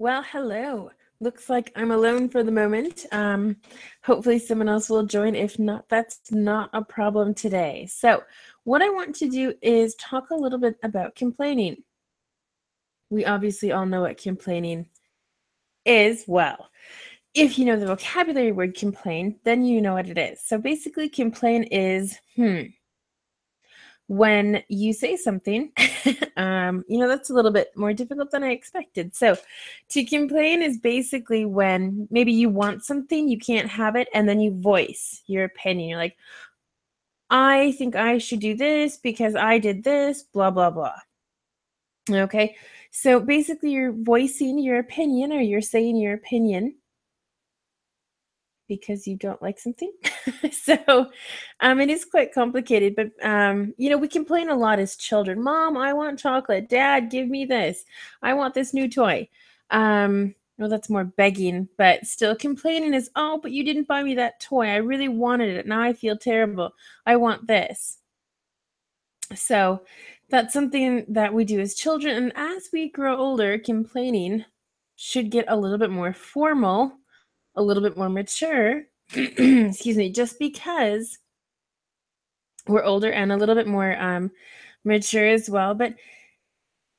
Well, hello. Looks like I'm alone for the moment. Hopefully someone else will join. If not, that's not a problem today. So what I want to do is talk a little bit about complaining. We obviously all know what complaining is. Well, if you know the vocabulary word complain, then you know what it is. So basically complain is, when you say something, that's a little bit more difficult than I expected. So, to complain is basically when maybe you want something, you can't have it, and then you voice your opinion. You're like, I think I should do this because I did this, blah, blah, blah. Okay. So, basically, you're voicing your opinion or you're saying your opinion because you don't like something. So it is quite complicated, but we complain a lot as children. Mom, I want chocolate. Dad, give me this. I want this new toy. Well, that's more begging, but still complaining is, oh, but you didn't buy me that toy. I really wanted it. Now I feel terrible. I want this. So that's something that we do as children. And as we grow older, complaining should get a little bit more formal, a little bit more mature, excuse me, just because we're older and a little bit more mature as well. But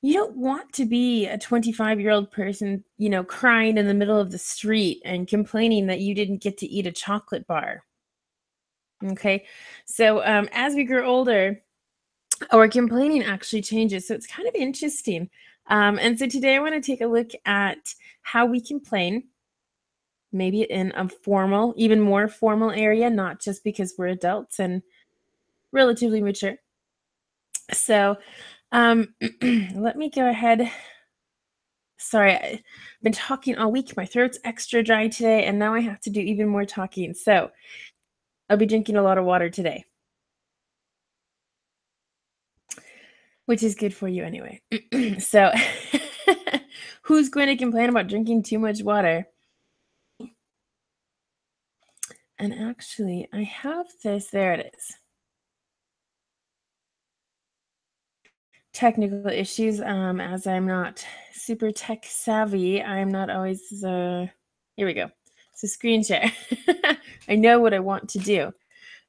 you don't want to be a 25-year-old person, crying in the middle of the street and complaining that you didn't get to eat a chocolate bar. Okay. So as we grow older, our complaining actually changes. So it's kind of interesting. And so today I want to take a look at how we complain, maybe in a formal, even more formal area, not just because we're adults and relatively mature. So let me go ahead. Sorry, I've been talking all week. My throat's extra dry today, and now I have to do even more talking. So I'll be drinking a lot of water today, which is good for you anyway. So who's going to complain about drinking too much water? And actually, I have this. There it is. Technical issues. As I'm not super tech savvy, I'm not always. Here we go. So screen share. I know what I want to do. I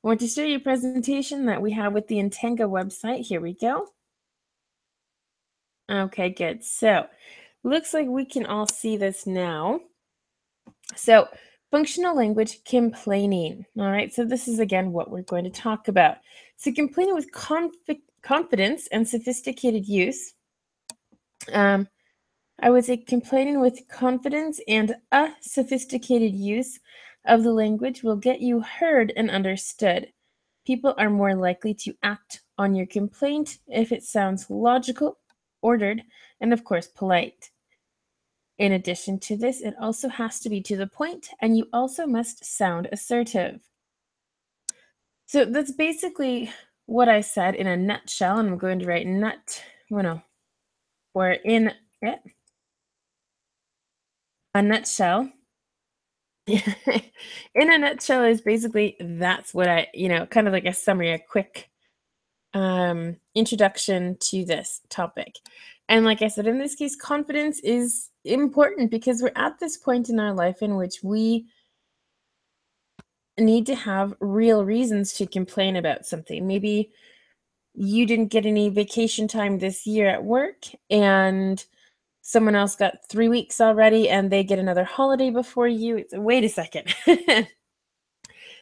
want to show you a presentation that we have with the Intenga website. Here we go. Okay, good. So looks like we can all see this now. So functional language complaining. All right, so this is again what we're going to talk about. So complaining with confidence and sophisticated use. I would say complaining with confidence and a sophisticated use of the language will get you heard and understood. People are more likely to act on your complaint if it sounds logical, ordered, and of course polite. In addition to this, it also has to be to the point, and you also must sound assertive. So that's basically what I said in a nutshell, and I'm going to write or in it. A nutshell. In a nutshell is basically that's what I, kind of like a summary, a quick introduction to this topic. And like I said, in this case, confidence is important because we're at this point in our life in which we need to have real reasons to complain about something. Maybe you didn't get any vacation time this year at work and someone else got 3 weeks already and they get another holiday before you. Wait a second.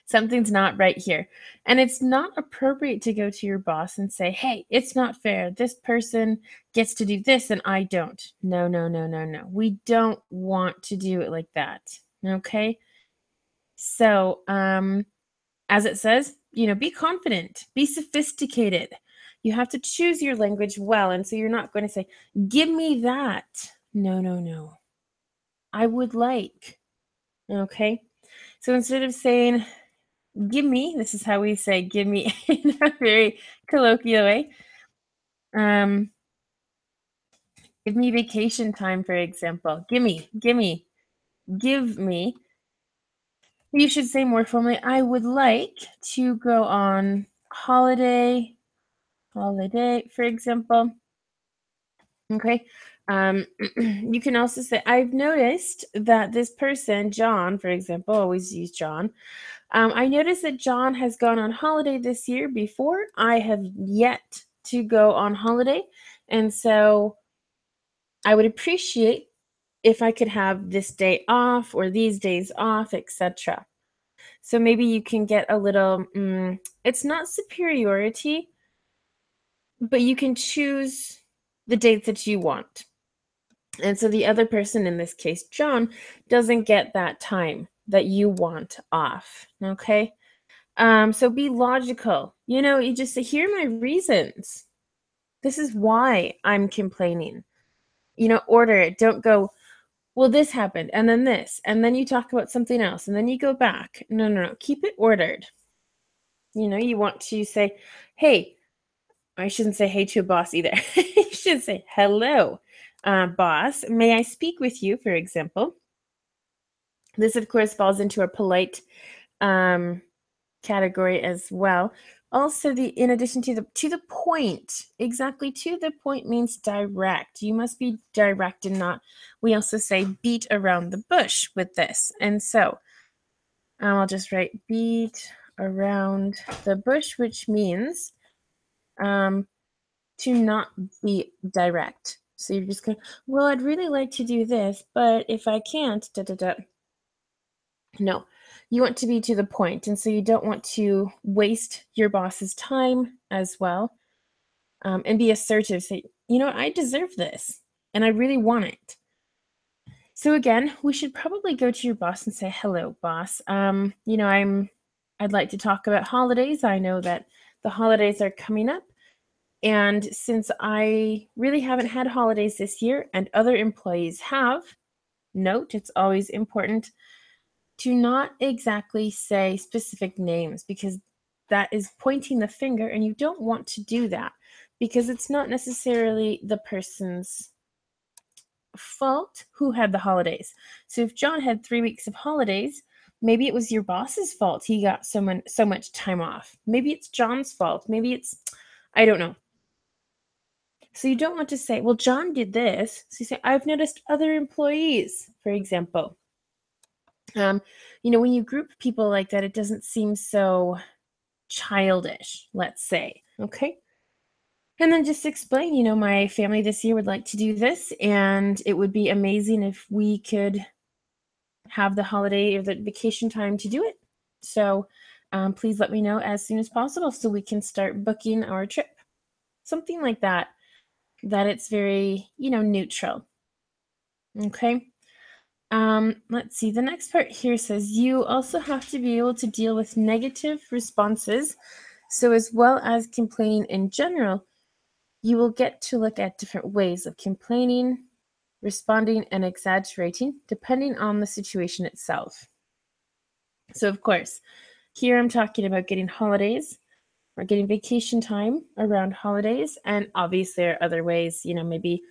Something's not right here. And it's not appropriate to go to your boss and say, hey, it's not fair. This person gets to do this and I don't. No, no, no, no, no. We don't want to do it like that. Okay. So, as it says, be confident, be sophisticated. You have to choose your language well. And so you're not going to say, give me that. No, no, no. I would like. Okay. So instead of saying, give me, this is how we say give me in a very colloquial way. Give me vacation time, for example. Give me. You should say more formally, I would like to go on holiday, for example. Okay. You can also say, I've noticed that this person, John, for example, always use John. I noticed that John has gone on holiday this year before. I have yet to go on holiday. And so I would appreciate if I could have this day off or these days off, etc. So maybe you can get a little, it's not superiority, but you can choose the dates that you want. And so the other person, in this case, John, doesn't get that time that you want off. Okay. So be logical. You just say, here are my reasons. This is why I'm complaining. Order it. Don't go, well, this happened, and then this, and then you talk about something else, and then you go back. No, no, no. Keep it ordered. You want to say, hey, I shouldn't say hey to a boss either. You should say, hello, boss. May I speak with you, for example? This, of course, falls into a polite category as well. Also, in addition to the point, exactly, to the point means direct. You must be direct and not, we also say beat around the bush with this. And so I'll just write beat around the bush, which means to not be direct. So you're just going, well, I'd really like to do this, but if I can't, da da da. No, you want to be to the point, and so you don't want to waste your boss's time as well, and be assertive. Say, I deserve this, and I really want it. So again, we should probably go to your boss and say, "Hello, boss. I'd like to talk about holidays. I know that the holidays are coming up, and since I really haven't had holidays this year, and other employees have, note it's always important." Do not exactly say specific names because that is pointing the finger, and you don't want to do that because it's not necessarily the person's fault who had the holidays. So if John had 3 weeks of holidays, maybe it was your boss's fault he got so much time off. Maybe it's John's fault. Maybe I don't know. So you don't want to say, well, John did this. So you say, I've noticed other employees, for example. When you group people like that, it doesn't seem so childish, let's say. Okay. And then just explain, my family this year would like to do this, and it would be amazing if we could have the holiday or the vacation time to do it. So please let me know as soon as possible so we can start booking our trip. Something like that it's very, neutral. Okay. Let's see. The next part here says you also have to be able to deal with negative responses. So as well as complaining in general, you will get to look at different ways of complaining, responding, and exaggerating, depending on the situation itself. So of course, here I'm talking about getting holidays or getting vacation time around holidays. And obviously there are other ways, maybe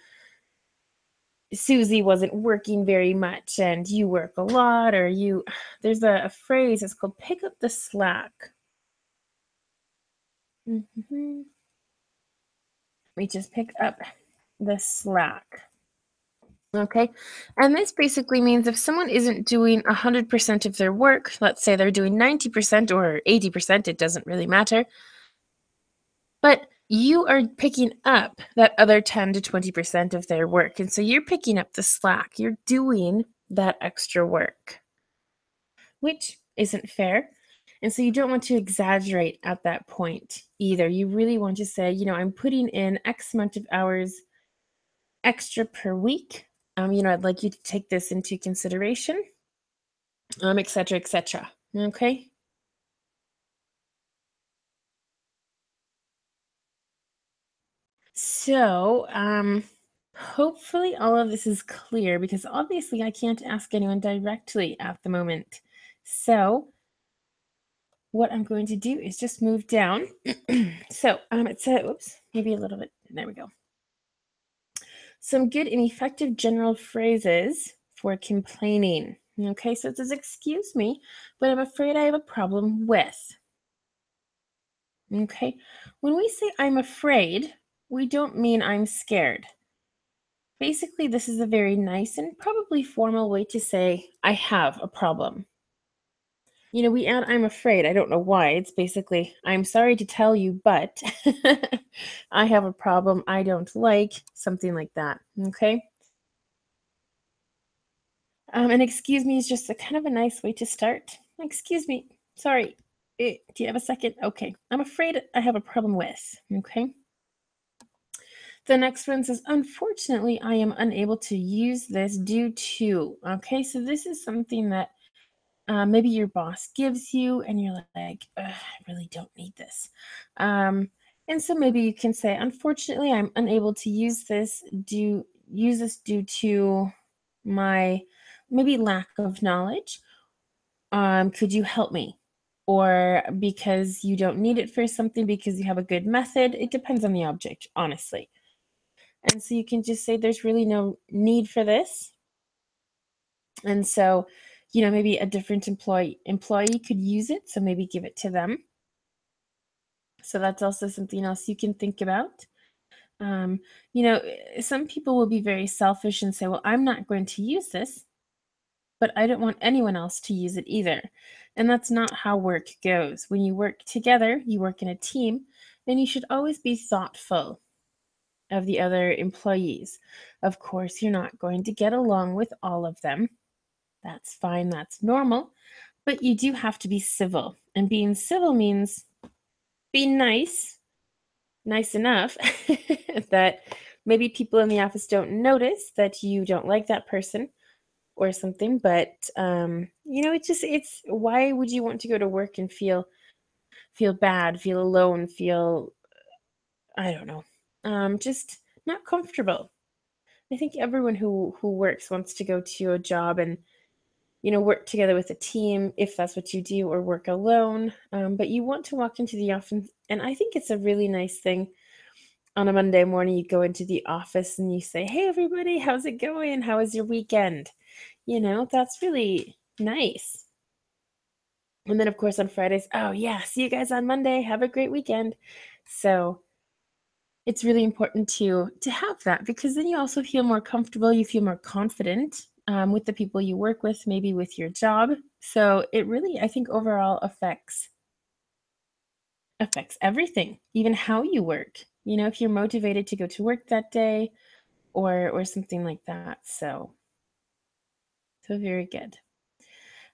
Susie wasn't working very much and you work a lot, or there's a phrase, it's called pick up the slack. We just pick up the slack. Okay, and this basically means if someone isn't doing 100% of their work, let's say they're doing 90% or 80%, it doesn't really matter, but you are picking up that other 10 to 20% of their work. And so you're picking up the slack. You're doing that extra work, which isn't fair. And so you don't want to exaggerate at that point either. You really want to say, I'm putting in X amount of hours extra per week. I'd like you to take this into consideration, et cetera, et cetera. Okay. So, hopefully all of this is clear because obviously I can't ask anyone directly at the moment. So, what I'm going to do is just move down. So, it said, oops, maybe a little bit. There we go. Some good and effective general phrases for complaining. Okay, so it says, excuse me, but I'm afraid I have a problem with. Okay, when we say I'm afraid, we don't mean I'm scared. Basically, this is a very nice and probably formal way to say, I have a problem. We add I'm afraid. I don't know why. It's basically, I'm sorry to tell you, but I have a problem I don't like, something like that. Okay. And excuse me is just a kind of a nice way to start. Excuse me. Sorry. Do you have a second? Okay. I'm afraid I have a problem with. Okay. The next one says, unfortunately, I am unable to use this due to. Okay. So this is something that maybe your boss gives you and you're like, "Ugh, I really don't need this. And so maybe you can say, unfortunately, I'm unable to use this due to my maybe lack of knowledge. Could you help me? Or because you don't need it for something because you have a good method. It depends on the object, honestly. And so you can just say there's really no need for this. And so, maybe a different employee could use it, so maybe give it to them. So that's also something else you can think about. Um, some people will be very selfish and say, well, I'm not going to use this, but I don't want anyone else to use it either. And that's not how work goes. When you work together, you work in a team, and you should always be thoughtful of the other employees. Of course, you're not going to get along with all of them. That's fine, that's normal. But you do have to be civil. And being civil means being nice enough that maybe people in the office don't notice that you don't like that person or something. But it's why would you want to go to work and feel bad, feel alone, feel I don't know, just not comfortable. I think everyone who works wants to go to a job and work together with a team if that's what you do, or work alone. But you want to walk into the office, and I think it's a really nice thing. On a Monday morning, you go into the office and you say, "Hey, everybody, how's it going? How was your weekend?" That's really nice. And then, of course, on Fridays, oh, yeah, see you guys on Monday. Have a great weekend. So it's really important to have that, because then you also feel more comfortable, you feel more confident with the people you work with, maybe with your job. So it really, I think, overall affects everything, even how you work. If you're motivated to go to work that day, or something like that. So very good.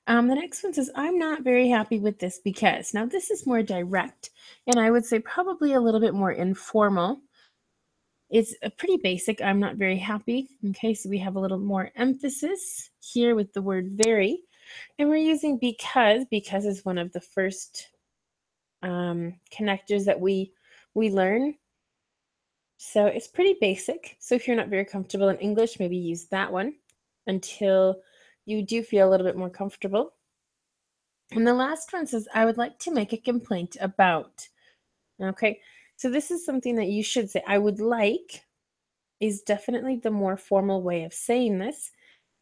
The next one says, I'm not very happy with this because. Now this is more direct, and I would say probably a little bit more informal. It's a pretty basic. I'm not very happy. Okay, so we have a little more emphasis here with the word very. And we're using because is one of the first connectors that we learn. So it's pretty basic. So if you're not very comfortable in English, maybe use that one until you do feel a little bit more comfortable. And the last one says, I would like to make a complaint about. Okay, so this is something that you should say. I would like is definitely the more formal way of saying this,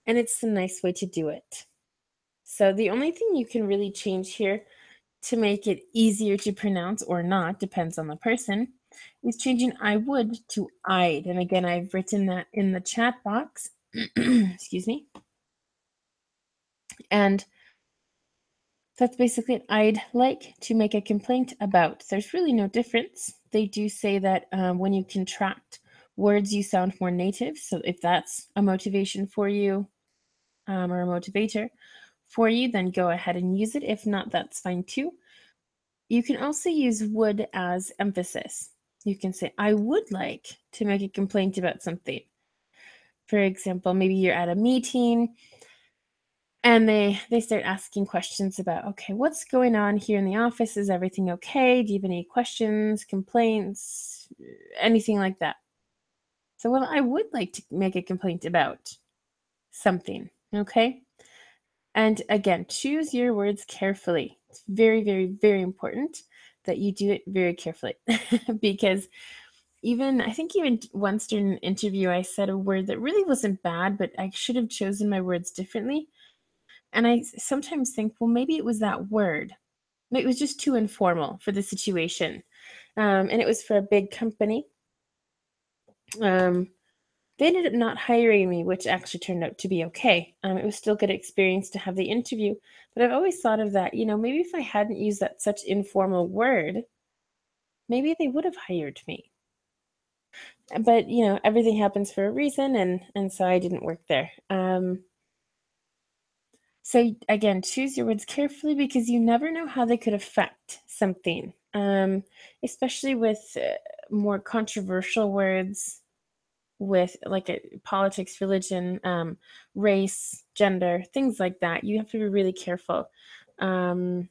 and it's a nice way to do it. So the only thing you can really change here to make it easier to pronounce or not, depends on the person, is changing I would to I'd. And again, I've written that in the chat box. Excuse me. And that's basically it. I'd like to make a complaint about. There's really no difference. They do say that when you contract words, you sound more native. So if that's a motivation for you, or a motivator for you, then go ahead and use it. If not, that's fine too. You can also use would as emphasis. You can say, I would like to make a complaint about something. For example, maybe you're at a meeting and they start asking questions about, okay, what's going on here in the office? Is everything okay? Do you have any questions, complaints, anything like that? So, well, I would like to make a complaint about something, okay? And again, choose your words carefully. It's very, very, very important that you do it very carefully because I think even once during an interview, I said a word that really wasn't bad, but I should have chosen my words differently. And I sometimes think, well, maybe it was that word. It was just too informal for the situation. And it was for a big company. Um, They ended up not hiring me, which actually turned out to be okay. It was still good experience to have the interview, but I've always thought of that, maybe if I hadn't used that such informal word, maybe they would have hired me. But, everything happens for a reason, and so I didn't work there. So again, choose your words carefully because you never know how they could affect something, especially with more controversial words, with like politics, religion, race, gender, things like that. You have to be really careful. Um,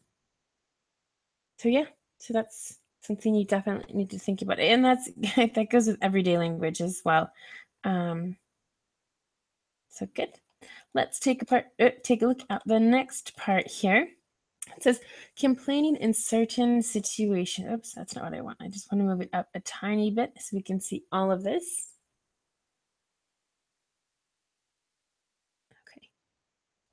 so yeah, so that's something you definitely need to think about, and that's that goes with everyday language as well. Um, so good. Let's take a look at the next part here. It says complaining in certain situation. Oops, that's not what I want. I just want to move it up a tiny bit so we can see all of this. Okay,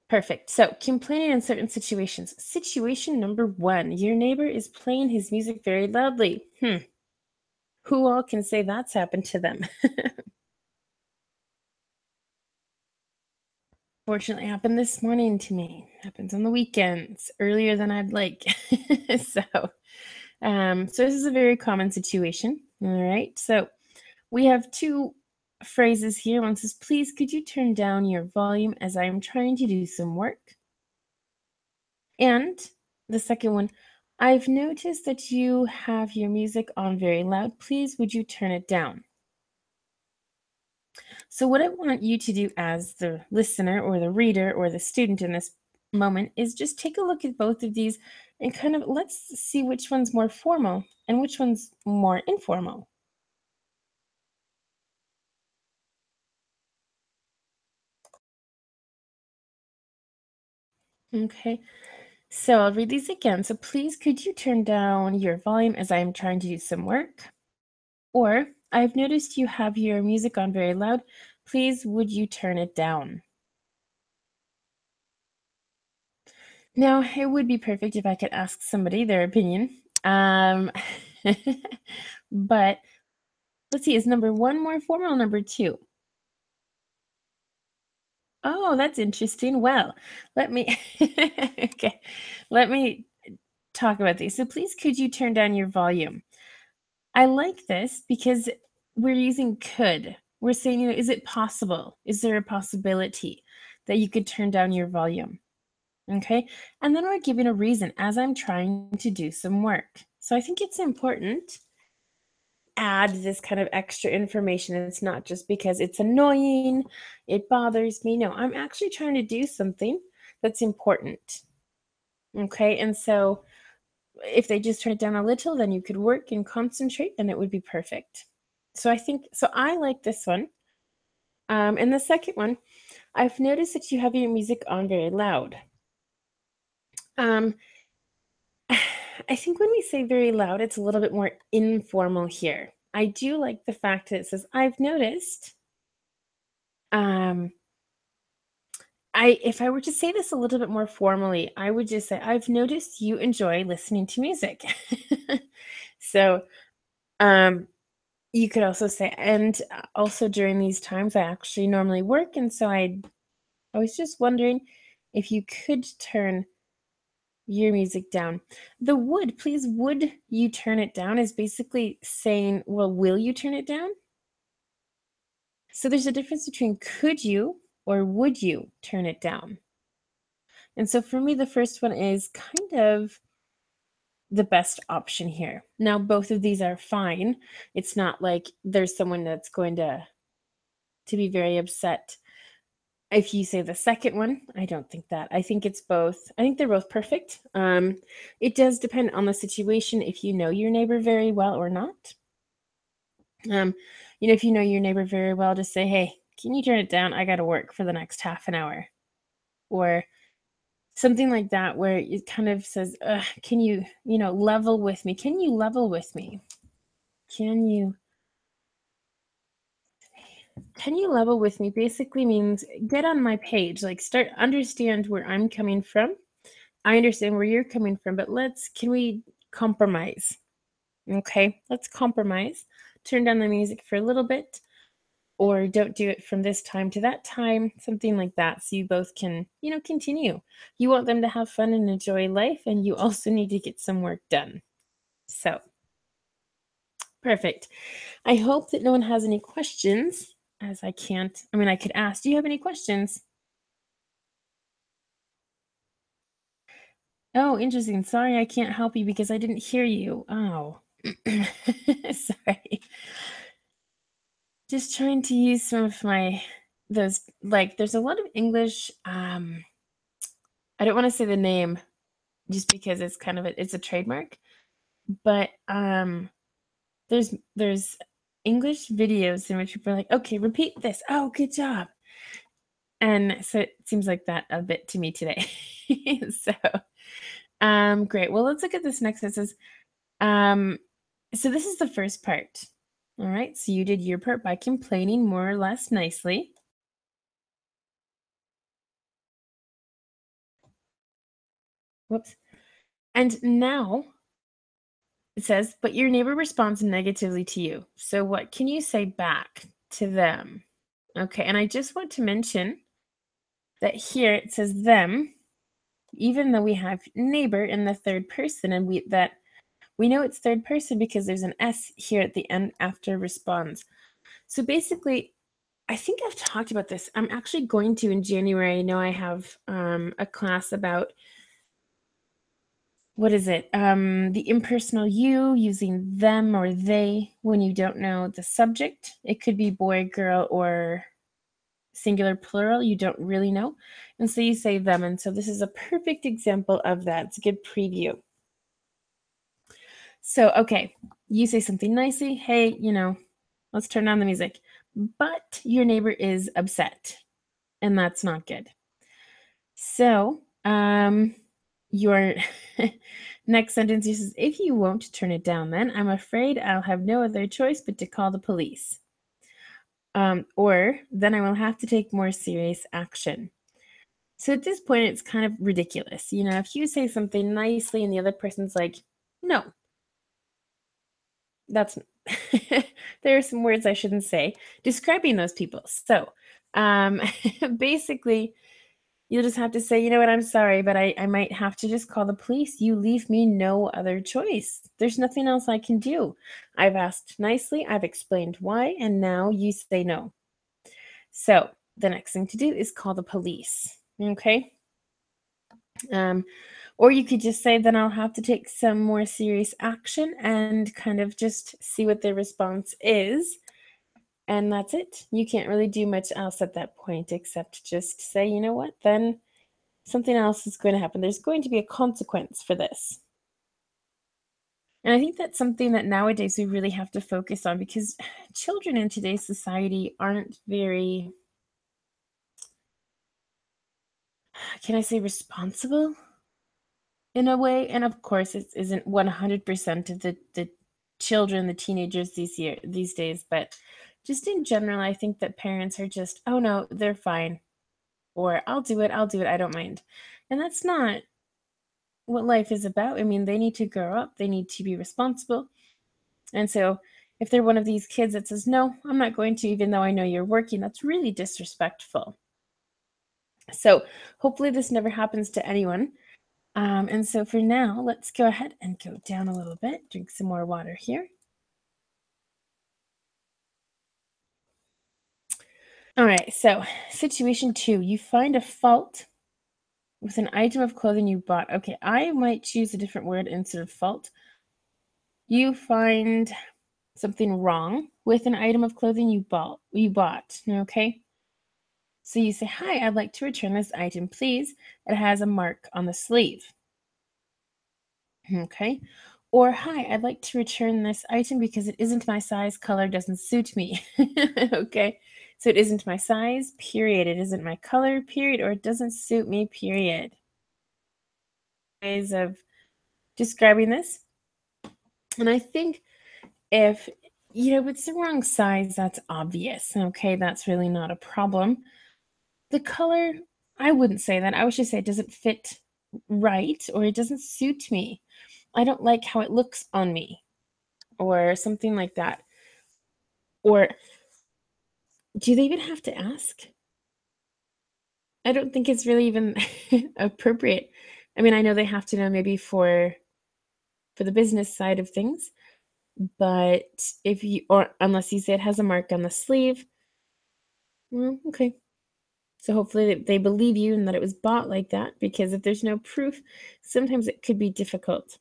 perfect. So complaining in certain situations. Situation number one, your neighbor is playing his music very loudly. Who all can say that's happened to them? Fortunately, happened this morning to me. Happens on the weekends, earlier than I'd like. so, so this is a very common situation. All right. So we have two phrases here. One says, please, could you turn down your volume as I am trying to do some work? And the second one, I've noticed that you have your music on very loud. Please, would you turn it down? So, what I want you to do as the listener or the reader or the student in this moment is just take a look at both of these and kind of let's see which one's more formal and which one's more informal. Okay, so I'll read these again. So, please, could you turn down your volume as I am trying to do some work? Or, I've noticed you have your music on very loud. Please, would you turn it down? Now, it would be perfect if I could ask somebody their opinion. But let's see, is number one more formal or number two? Oh, that's interesting. Well, let me okay. Let me talk about these. So please could you turn down your volume? I like this because we're using could. We're saying, is it possible? Is there a possibility that you could turn down your volume? Okay. And then we're giving a reason as I'm trying to do some work. So I think it's important add this kind of extra information. It's not just because it's annoying, it bothers me. No, I'm actually trying to do something that's important. Okay. And so if they just turn it down a little, then you could work and concentrate and it would be perfect. So I think, so I like this one. And the second one, I've noticed that you have your music on very loud. Um, I think when we say very loud, it's a little bit more informal here. I do like the fact that it says, I've noticed. Um, if I were to say this a little bit more formally, I would just say, I've noticed you enjoy listening to music. So, um, you could also say, and also during these times, I actually normally work, and so I was just wondering if you could turn your music down. The would, please, would you turn it down is basically saying, well, will you turn it down? So there's a difference between could you or would you turn it down? And so for me, the first one is kind of the best option here. Now, both of these are fine. It's not like there's someone that's going to be very upset if you say the second one. I don't think that. I think it's both. I think they're both perfect. It does depend on the situation if you know your neighbor very well or not. Um, if you know your neighbor very well, just say, "Hey, can you turn it down? I got to work for the next half an hour," or something like that, where it kind of says, "Ugh, can you, level with me? Can you level with me? Can you can you level with me?" Basically means get on my page, like start understand where I'm coming from. I understand where you're coming from, but can we compromise? Okay, let's compromise. Turn down the music for a little bit. or don't do it from this time to that time, something like that, so you both can, continue. You want them to have fun and enjoy life, and you also need to get some work done. So, perfect. I hope that no one has any questions, as I could ask, do you have any questions? Oh, interesting. Sorry, I can't help you because I didn't hear you. Oh, sorry. Just trying to use some of those, like, there's a lot of English. I don't want to say the name just because it's kind of it's a trademark, but there's English videos in which people are like, okay, repeat this. Oh, good job. And so it seems like that a bit to me today. So, great. Well, let's look at this next. It says, um, so this is the first part. All right. So you did your part by complaining more or less nicely. Whoops. And now it says, but your neighbor responds negatively to you. So what can you say back to them? Okay. And I just want to mention that here it says them, even though we have neighbor in the third person, and we know it's third person because there's an S here at the end after responds. So basically, I think I've talked about this. I'm actually going to in January. I know I have a class about what is it? The impersonal you, using them or they when you don't know the subject. It could be boy, girl, or singular, plural. You don't really know. And so you say them. And so this is a perfect example of that. It's a good preview. So, okay, you say something nicely. Hey, let's turn on the music. But your neighbor is upset, and that's not good. So, your next sentence is, if you won't turn it down, then I'm afraid I'll have no other choice but to call the police. Or then I will have to take more serious action. So at this point, it's kind of ridiculous. If you say something nicely and the other person's like, no, that's there are some words I shouldn't say describing those people. So basically, you'll just have to say, you know what, I'm sorry, but I might have to just call the police. You leave me no other choice. There's nothing else I can do. I've asked nicely, I've explained why, and now you say no. So the next thing to do is call the police. Okay. Or you could just say, then I'll have to take some more serious action and kind of just see what their response is. And that's it. You can't really do much else at that point except just say, you know what, then something else is going to happen. There's going to be a consequence for this. And I think that's something that nowadays we really have to focus on because children in today's society aren't very, can I say, responsible in a way. And of course, it isn't 100% of the children, the teenagers these days, but just in general, I think that parents are just, oh no, they're fine, or I'll do it, I don't mind. And that's not what life is about. I mean, they need to grow up, they need to be responsible. And so if they're one of these kids that says, no, I'm not going to, even though I know you're working, that's really disrespectful. So hopefully this never happens to anyone. And so for now, let's go ahead and go down a little bit, drink some more water here. All right, so situation 2, you find a fault with an item of clothing you bought. Okay, I might choose a different word instead of fault. You find something wrong with an item of clothing you bought, okay? So you say, hi, I'd like to return this item, please. It has a mark on the sleeve. Okay. Or, hi, I'd like to return this item because it isn't my size, color doesn't suit me. Okay. So it isn't my size, period. It isn't my color, period. Or it doesn't suit me, period. Ways of describing this. And I think if, it's the wrong size, that's obvious. Okay. That's really not a problem. The color, I wouldn't say that. I would just say it doesn't fit right or it doesn't suit me. I don't like how it looks on me or something like that. Or Do they even have to ask? I don't think it's really even appropriate. I mean, I know they have to know maybe for the business side of things, but if you or unless you say it has a mark on the sleeve, okay. So hopefully they believe you and that it was bought like that, because if there's no proof, sometimes it could be difficult.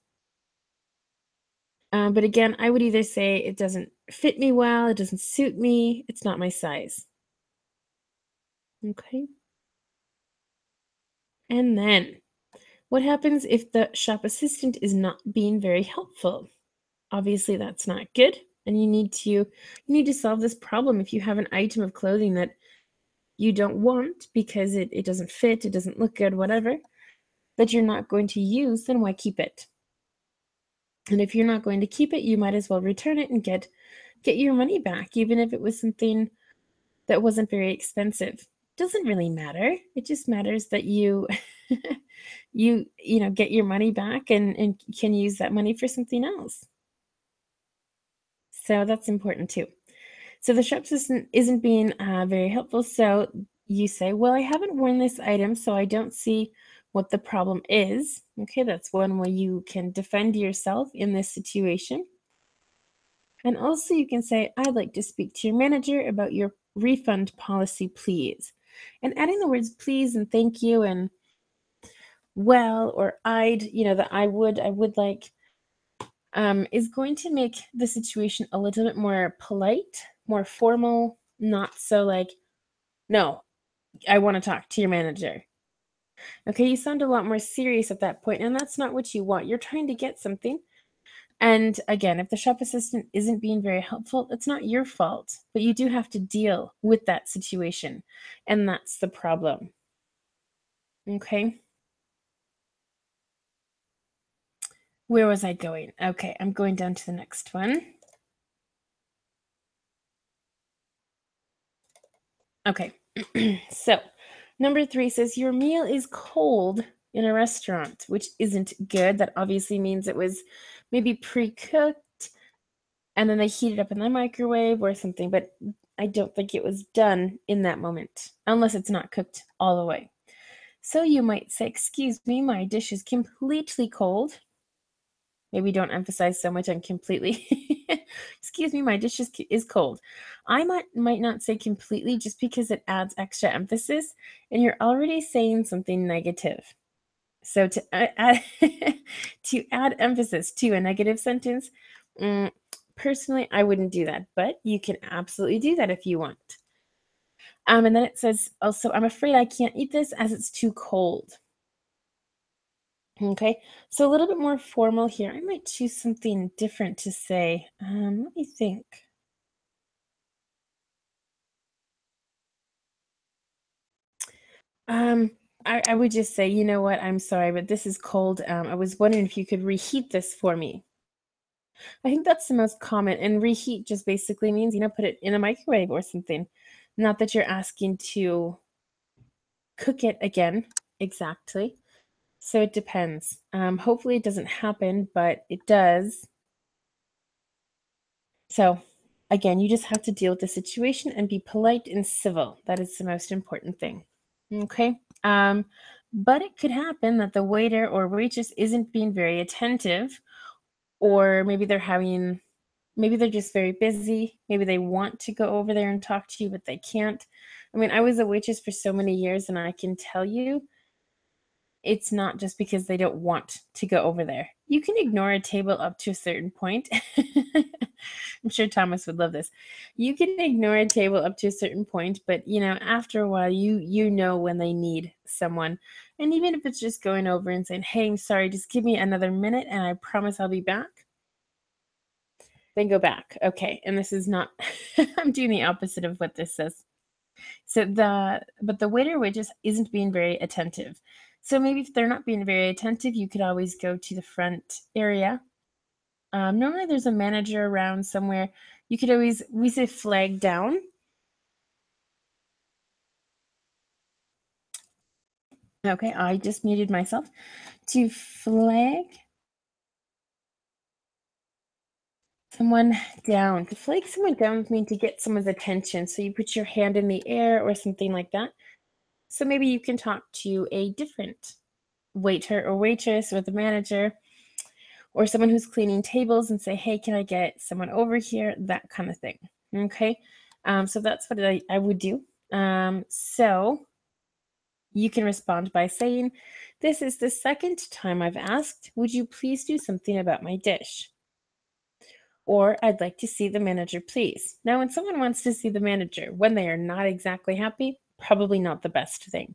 But again, I would either say it doesn't fit me well, it doesn't suit me, it's not my size. Okay. And then what happens if the shop assistant is not being very helpful? Obviously, that's not good. And you need to solve this problem. If you have an item of clothing that you don't want because it doesn't fit, it doesn't look good, whatever, that you're not going to use, then why keep it? And if you're not going to keep it, you might as well return it and get your money back, even if it was something that wasn't very expensive. Doesn't really matter. It just matters that you get your money back and can use that money for something else. So that's important too. So the shop assistant isn't being very helpful. So you say, well, I haven't worn this item, so I don't see what the problem is. Okay, that's one way you can defend yourself in this situation. And also, you can say, I'd like to speak to your manager about your refund policy, please. And adding the words please and thank you and well or I'd, the I would like, is going to make the situation a little bit more polite, more formal, not so like, no, I want to talk to your manager. Okay, you sound a lot more serious at that point, and that's not what you want. You're trying to get something. And again, if the shop assistant isn't being very helpful, it's not your fault, but you do have to deal with that situation. And that's the problem. Okay, where was I going? Okay, I'm going down to the next one. Okay, so number 3 says your meal is cold in a restaurant, which isn't good. That obviously means it was maybe pre-cooked and then they heat it up in the microwave or something, but I don't think it was done in that moment, unless it's not cooked all the way. So you might say, excuse me, my dish is completely cold. Maybe don't emphasize so much on completely. Excuse me, my dish is cold. I might not say completely just because it adds extra emphasis and you're already saying something negative. So to add, to add emphasis to a negative sentence, mm, personally, I wouldn't do that, but you can absolutely do that if you want. And then it says also, I'm afraid I can't eat this as it's too cold. Okay, so a little bit more formal here. I might choose something different to say. Let me think. Um, I would just say, you know what? I'm sorry, but this is cold. I was wondering if you could reheat this for me. I think that's the most common. And reheat just basically means, put it in a microwave or something. Not that you're asking to cook it again. Exactly. So it depends. Hopefully it doesn't happen, but it does. So again, you just have to deal with the situation and be polite and civil. That is the most important thing. Okay. But it could happen that the waiter or waitress isn't being very attentive, or maybe they're just very busy. Maybe they want to go over there and talk to you, but they can't. I mean, I was a waitress for so many years, and I can tell you it's not just because they don't want to go over there. You can ignore a table up to a certain point. I'm sure Thomas would love this. You can ignore a table up to a certain point, but after a while you know when they need someone. And even if it's just going over and saying, "Hey, I'm sorry, just give me another minute and I promise I'll be back." Then go back. Okay. And this is not I'm doing the opposite of what this says. So the waiter just isn't being very attentive. So maybe if they're not being very attentive, you could always go to the front area. Normally there's a manager around somewhere. You could always we say flag down. Okay, I just muted myself. To flag someone down. To flag someone down would mean to get someone's attention. So you put your hand in the air or something like that. So maybe you can talk to a different waiter or waitress or the manager or someone who's cleaning tables and say, hey, can I get someone over here? That kind of thing. Okay. So that's what I would do. So you can respond by saying, this is the second time I've asked. Would you please do something about my dish? Or I'd like to see the manager, please. Now, when someone wants to see the manager when they are not exactly happy, probably not the best thing.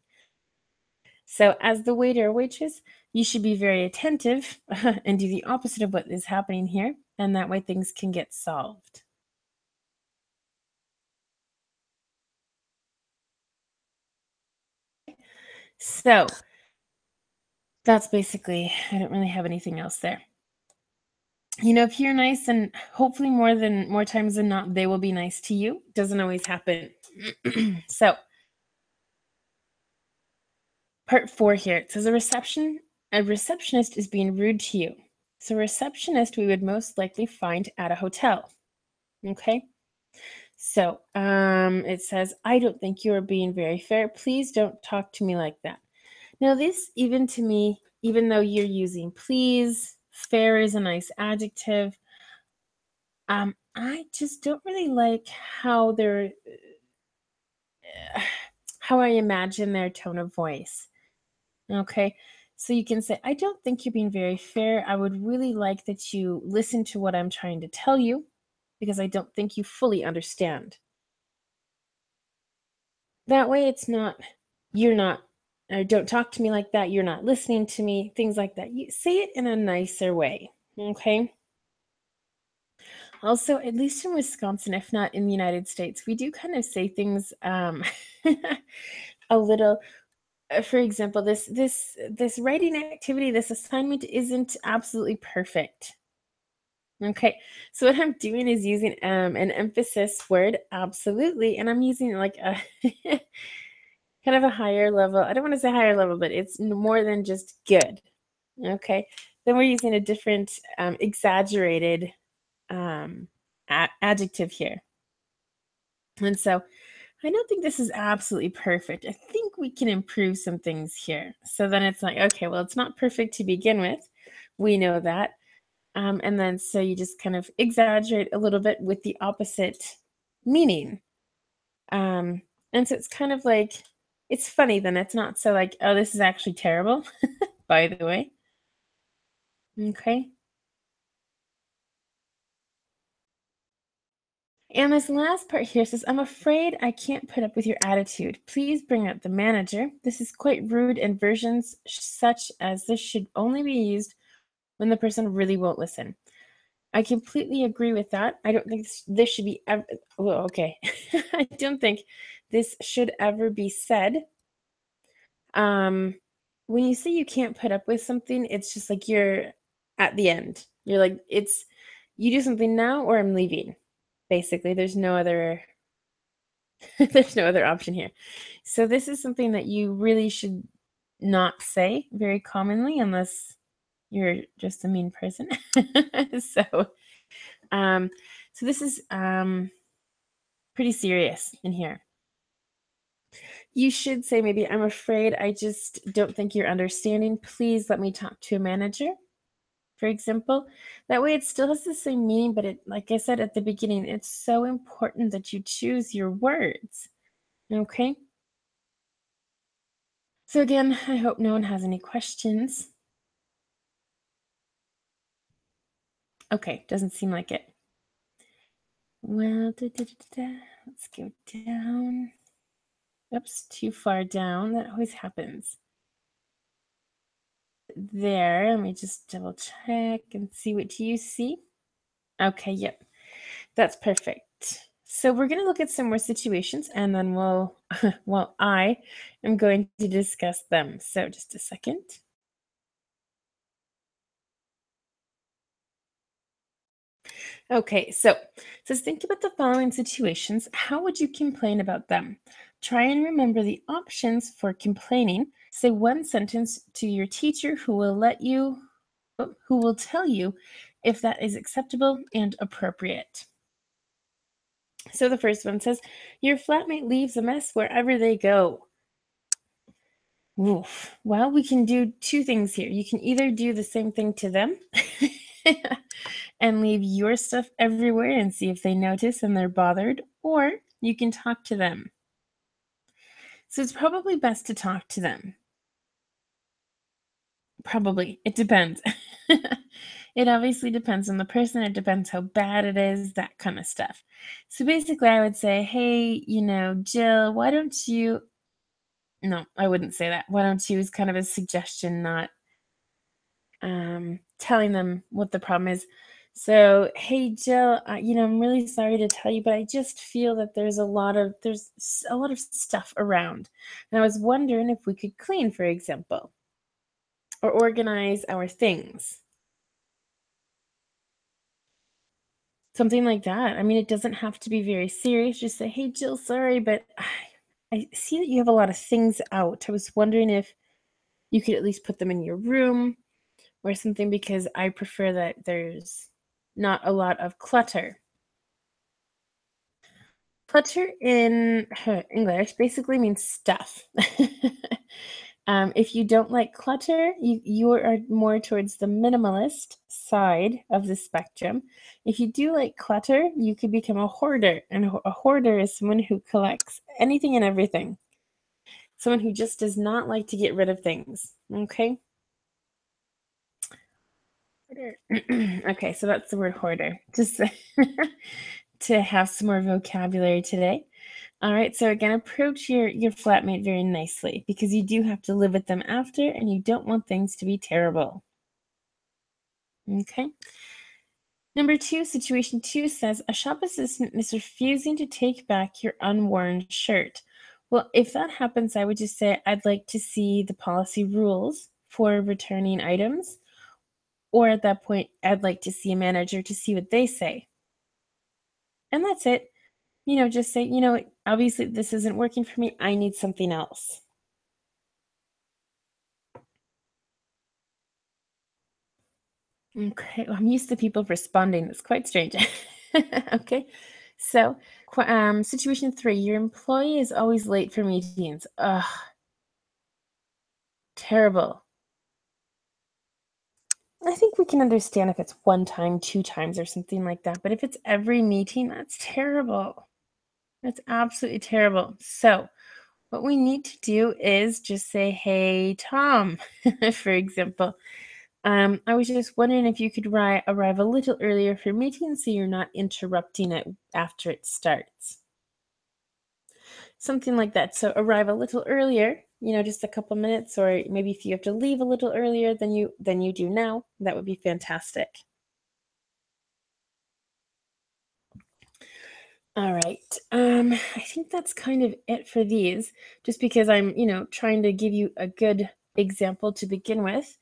So, as the waiter or waitress, you should be very attentive and do the opposite of what is happening here, and that way things can get solved. So, that's basically, I don't really have anything else there. If you're nice, and hopefully more times than not, they will be nice to you. Doesn't always happen. So, part 4 here, it says a receptionist is being rude to you. So, a receptionist we would most likely find at a hotel. Okay. So, it says, I don't think you are being very fair. Please don't talk to me like that. Now, this, even to me, even though you're using please, fair is a nice adjective. I just don't really like how I imagine their tone of voice. Okay. So you can say, I don't think you're being very fair. I would really like that you listen to what I'm trying to tell you because I don't think you fully understand. That way it's not, you're not, or don't talk to me like that. You're not listening to me, things like that. You say it in a nicer way. Okay. Also, at least in Wisconsin, if not in the United States, we do kind of say things a little. For example, this writing activity, this assignment isn't absolutely perfect. Okay, so what I'm doing is using an emphasis word, absolutely, and I'm using like a kind of a higher level. I don't want to say higher level, but it's more than just good. Okay, then we're using a different exaggerated adjective here. And so I don't think this is absolutely perfect. I think we can improve some things here. So then it's like, okay, well, it's not perfect to begin with. We know that. And then so you just kind of exaggerate a little bit with the opposite meaning. And so it's kind of like, it's funny then. It's not so like, oh, this is actually terrible, by the way. Okay. And this last part here says, I'm afraid I can't put up with your attitude. Please bring up the manager. This is quite rude, and versions such as this should only be used when the person really won't listen. I completely agree with that. I don't think this should be ever, well, okay. I don't think this should ever be said. Um, when you say you can't put up with something, it's just like you're at the end. You're like, it's you do something now or I'm leaving. Basically, there's no other there's no other option here. So this is something that you really should not say very commonly unless you're just a mean person. So um so this is pretty serious in here. You should say maybe, I'm afraid I just don't think you're understanding. Please let me talk to a manager, for example. That way it still has the same meaning, but it, like I said at the beginning, it's so important that you choose your words. Okay? So again, I hope no one has any questions. Okay, doesn't seem like it. Well, let's go down. Oops, too far down. That always happens. There, let me just double check and see what you see. Okay, yep, that's perfect. So we're going to look at some more situations and then well, I am going to discuss them. So just a second. Okay, so it says think about the following situations. How would you complain about them? Try and remember the options for complaining. Say one sentence to your teacher who will tell you if that is acceptable and appropriate. So the first one says, your flatmate leaves a mess wherever they go. Oof. Well, we can do two things here. You can either do the same thing to them and leave your stuff everywhere and see if they notice and they're bothered, or you can talk to them. So it's probably best to talk to them. Probably. It depends. It obviously depends on the person. It depends how bad it is, that kind of stuff. So basically, I would say, hey, Jill, why don't you? No, I wouldn't say that. Why don't you is kind of a suggestion, not telling them what the problem is. So, hey, Jill, I'm really sorry to tell you, but I just feel that there's a lot of stuff around, and I was wondering if we could clean, for example, or organize our things. Something like that. I mean, it doesn't have to be very serious. Just say, hey, Jill, sorry, but I see that you have a lot of things out. I was wondering if you could at least put them in your room or something, because I prefer that there's not a lot of clutter. Clutter in English basically means stuff. If you don't like clutter, you are more towards the minimalist side of the spectrum. If you do like clutter, you could become a hoarder. And a hoarder is someone who collects anything and everything. Someone who just does not like to get rid of things. Okay? Hoarder. Okay, so that's the word hoarder. Just to have some more vocabulary today. All right, so again, approach your flatmate very nicely, because you do have to live with them after, and you don't want things to be terrible. Okay. Number 2, situation 2 says, a shop assistant is refusing to take back your unworn shirt. Well, if that happens, I would just say, I'd like to see the policy rules for returning items. Or at that point, I'd like to see a manager to see what they say. And that's it. Just say, obviously this isn't working for me. I need something else. Okay, well, I'm used to people responding. It's quite strange. Okay, so situation 3, your employee is always late for meetings. Ugh, terrible. I think we can understand if it's one time, two times, or something like that. But if it's every meeting, that's terrible. That's absolutely terrible. So what we need to do is just say, hey, Tom, for example. I was just wondering if you could arrive a little earlier for meetings so you're not interrupting it after it starts. Something like that. So arrive a little earlier, just a couple minutes, or maybe if you have to leave a little earlier than you do now, that would be fantastic. All right. I think that's kind of it for these, just because I'm, trying to give you a good example to begin with.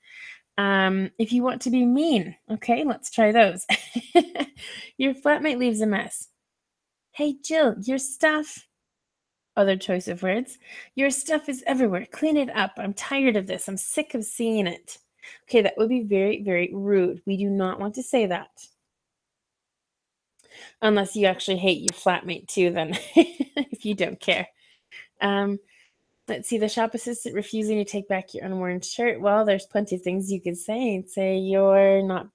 If you want to be mean, okay, let's try those. Your flatmate leaves a mess. Hey, Jill, your stuff. Other choice of words. Your stuff is everywhere. Clean it up. I'm tired of this. I'm sick of seeing it. Okay, that would be very, very rude. We do not want to say that. Unless you actually hate your flatmate too, then if you don't care. Um, let's see, the shop assistant refusing to take back your unworn shirt. Well, there's plenty of things you could say. Say you're not.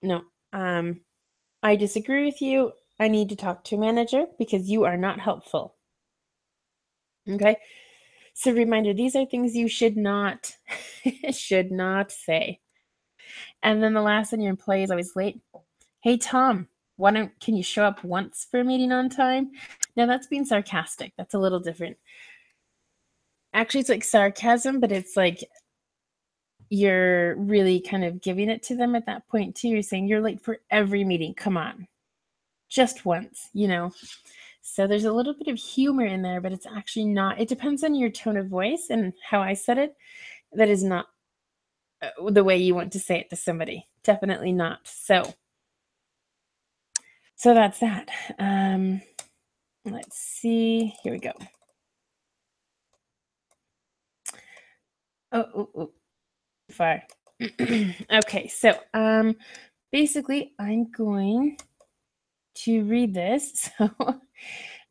No. I disagree with you. I need to talk to a manager because you are not helpful. Okay. So reminder, these are things you should not should not say. And then the last one, your employee is always late. Hey Tom, can you show up once for a meeting on time? Now that's being sarcastic. That's a little different. Actually, it's like sarcasm, but it's like you're really kind of giving it to them at that point too. You're saying you're late for every meeting. Come on. Just once, So there's a little bit of humor in there, but it's actually not. It depends on your tone of voice and how I said it. That is not the way you want to say it to somebody. Definitely not. So that's that. Let's see. Here we go. Oh, far. Okay, so basically I'm going to read this. So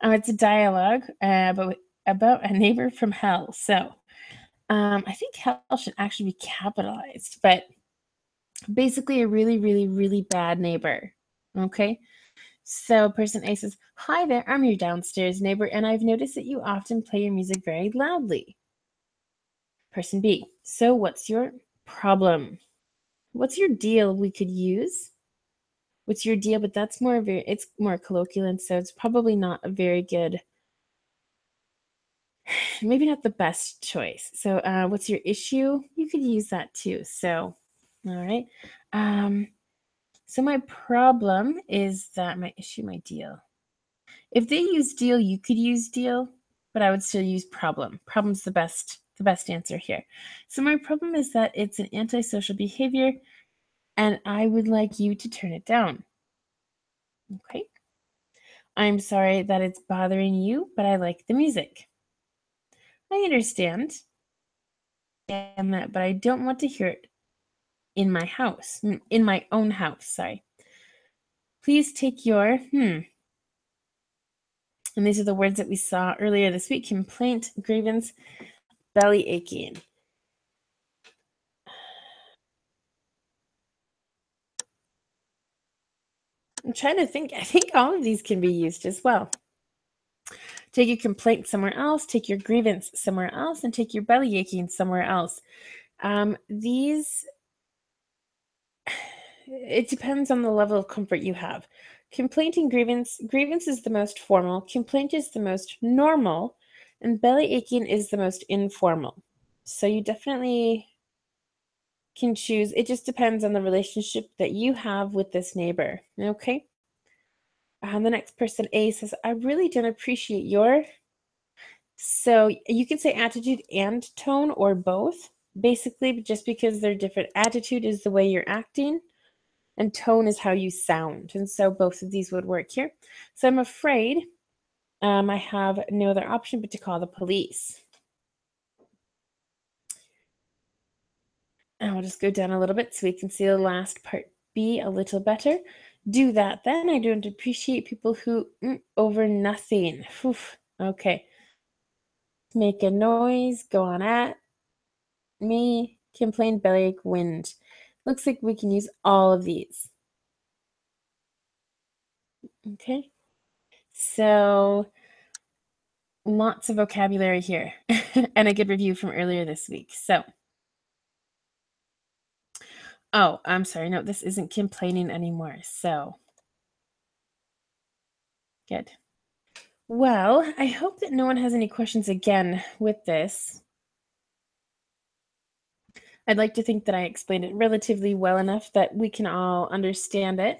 it's a dialogue about a neighbor from hell. So I think hell should actually be capitalized, but basically a really, really, really bad neighbor. Okay. So person A says, "Hi there, I'm your downstairs neighbor, and I've noticed that you often play your music very loudly." Person B, "So what's your problem? What's your deal we could use?" What's your deal? But that's it's more colloquial, and so it's probably not a very good, maybe not the best choice. So what's your issue? You could use that too. So, all right. Um, so my problem is that my issue, my deal. If they use deal, you could use deal, but I would still use problem. Problem's the best answer here. So my problem is that it's an antisocial behavior and I would like you to turn it down. Okay. I'm sorry that it's bothering you, but I like the music. I understand and that, but I don't want to hear it in my house, in my own house, sorry. Please take your, and these are the words that we saw earlier this week: complaint, grievance, belly aching. I'm trying to think. I think all of these can be used as well. Take your complaint somewhere else, take your grievance somewhere else, and take your belly aching somewhere else. These, it depends on the level of comfort you have. Complaint and grievance is the most formal, complaint is the most normal, and belly aching is the most informal. So you definitely can choose. It just depends on the relationship that you have with this neighbor. Okay. The next person, A, says, "I really don't appreciate your." So you can say attitude and tone or both. Basically, just because they're different. Attitude is the way you're acting, and tone is how you sound. And so both of these would work here. So I'm afraid I have no other option but to call the police. And I'll just go down a little bit so we can see the last part B a little better. Do that then. I don't appreciate people who over nothing. Oof. Okay. Make a noise, go on at me, complain, bellyache, wind. Looks like we can use all of these. Okay. So lots of vocabulary here and a good review from earlier this week. So, oh, I'm sorry. No, this isn't complaining anymore. So, good. Well, I hope that no one has any questions again with this. I'd like to think that I explained it relatively well enough that we can all understand it.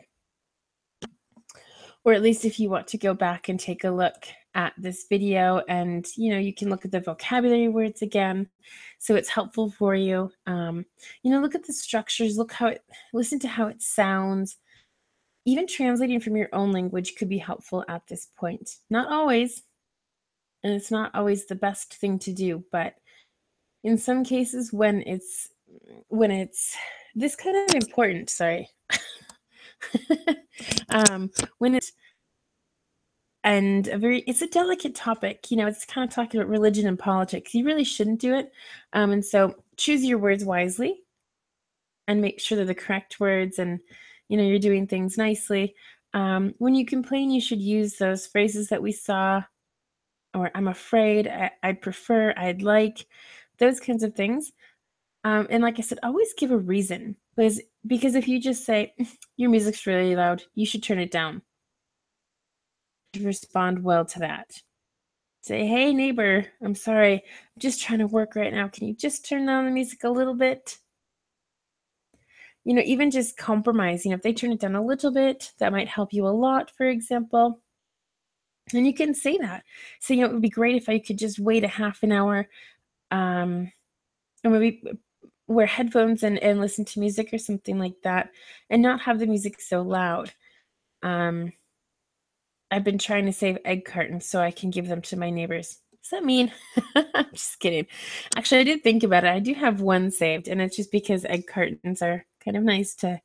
Or at least if you want to go back and take a look at this video and, you can look at the vocabulary words again. So it's helpful for you. Look at the structures, listen to how it sounds. Even translating from your own language could be helpful at this point. Not always, and it's not always the best thing to do, but in some cases when it's this kind of important, sorry. When it's and it's a delicate topic, it's kind of talking about religion and politics. You really shouldn't do it. And so choose your words wisely and make sure they're the correct words and you're doing things nicely. When you complain, you should use those phrases that we saw, or I'm afraid, I'd prefer, I'd like, those kinds of things. And like I said, always give a reason, because if you just say your music's really loud, you should turn it down. Respond well to that. Say, "Hey neighbor, I'm sorry, I'm just trying to work right now. Can you just turn down the music a little bit?" Even just compromise. If they turn it down a little bit, that might help you a lot, for example. And you can say that. So, it would be great if I could just wait a half an hour, or maybe wear headphones and listen to music or something like that, and not have the music so loud. I've been trying to save egg cartons so I can give them to my neighbors. Does that mean? I'm just kidding. Actually, I did think about it. I do have one saved, and it's just because egg cartons are kind of nice to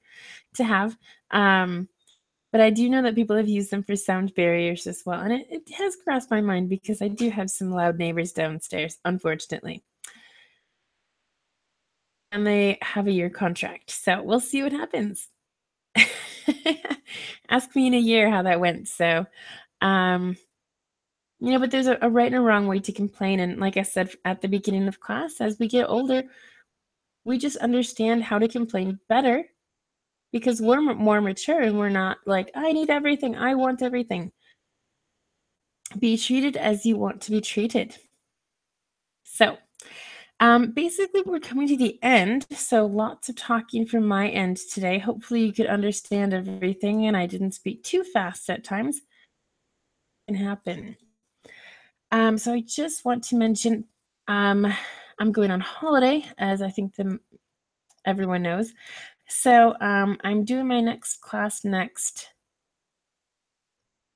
have. But I do know that people have used them for sound barriers as well, and it has crossed my mind because I do have some loud neighbors downstairs, unfortunately. And they have a year contract, so we'll see what happens. Ask me in a year how that went. So, um, but there's a right and a wrong way to complain. And like I said at the beginning of class, as we get older, we just understand how to complain better because we're more mature and we're not like, I need everything, I want everything. Be treated as you want to be treated. So, basically, we're coming to the end. So, lots of talking from my end today. Hopefully, you could understand everything and I didn't speak too fast at times. It can happen. So I just want to mention I'm going on holiday, as I think everyone knows. So I'm doing my next class next.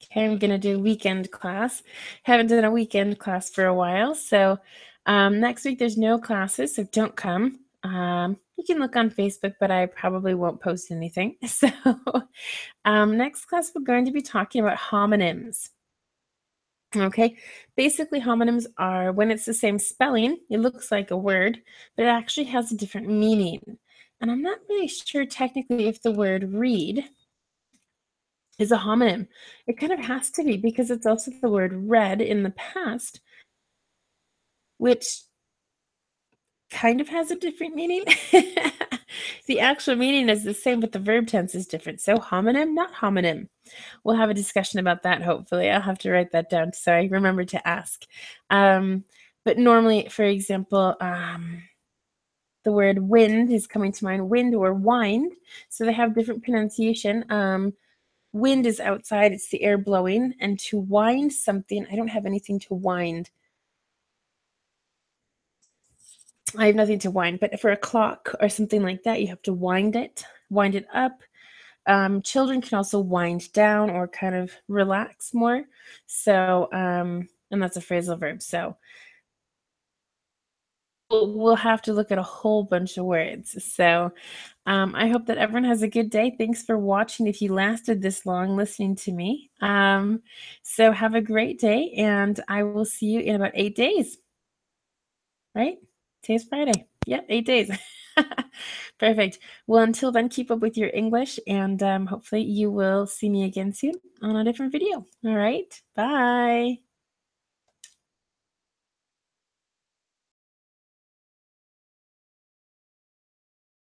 Okay, I'm gonna do weekend class. Haven't done a weekend class for a while, so next week there's no classes, so don't come. You can look on Facebook, but I probably won't post anything. So next class we're going to be talking about homonyms. Okay, basically homonyms are when it's the same spelling, it looks like a word, but it actually has a different meaning. And I'm not really sure technically if the word read is a homonym. It kind of has to be because it's also the word read in the past, which kind of has a different meaning. The actual meaning is the same, but the verb tense is different. So homonym, not homonym. We'll have a discussion about that, hopefully. I'll have to write that down so I remember to ask. But normally, for example, the word wind is coming to mind, wind or wind. So they have different pronunciation. Wind is outside, it's the air blowing. And to wind something, I don't have anything to wind. I have nothing to wind, but for a clock or something like that, you have to wind it up. Children can also wind down or kind of relax more. So, and that's a phrasal verb. So we'll have to look at a whole bunch of words. So I hope that everyone has a good day. Thanks for watching if you lasted this long listening to me. So have a great day, and I will see you in about 8 days. Right? Today's Friday. Yep, 8 days. Perfect. Well, until then, keep up with your English, and hopefully you will see me again soon on a different video. All right. Bye.